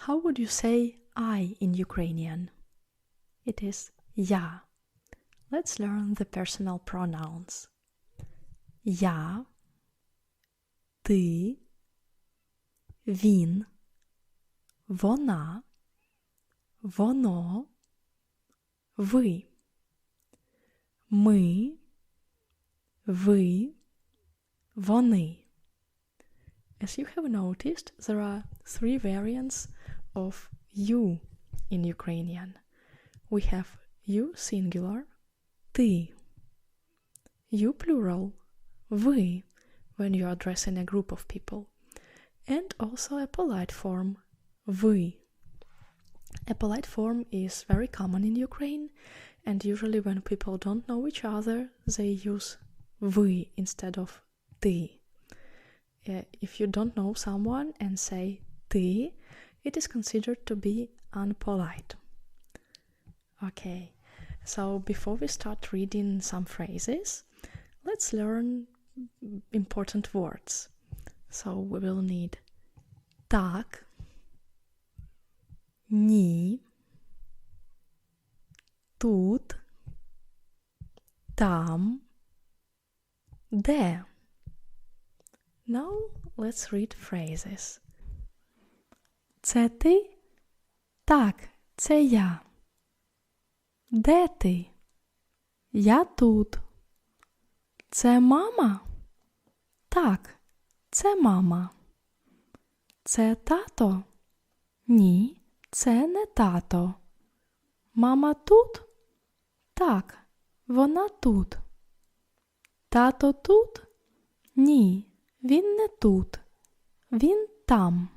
How would you say I in Ukrainian? It is я. Let's learn the personal pronouns. Я, ти, він, вона, воно, ви. Ми, ви, вони. As you have noticed, there are 3 variants of you in Ukrainian. We have you singular, ти, you plural, ви, when you are addressing a group of people, and also a polite form, ви. A polite form is very common in Ukraine, and usually when people don't know each other, they use ви instead of ти. If you don't know someone and say ти, it is considered to be unpolite. Okay, so before we start reading some phrases, let's learn important words. So we will need так, ні, тут, там, де. Now let's read phrases. Це ти? Так, це я. Де ти? Я тут. Це мама? Так, це мама. Це тато? Ні, це не тато. Мама тут? Так, вона тут. Тато тут? Ні, він не тут. Він там.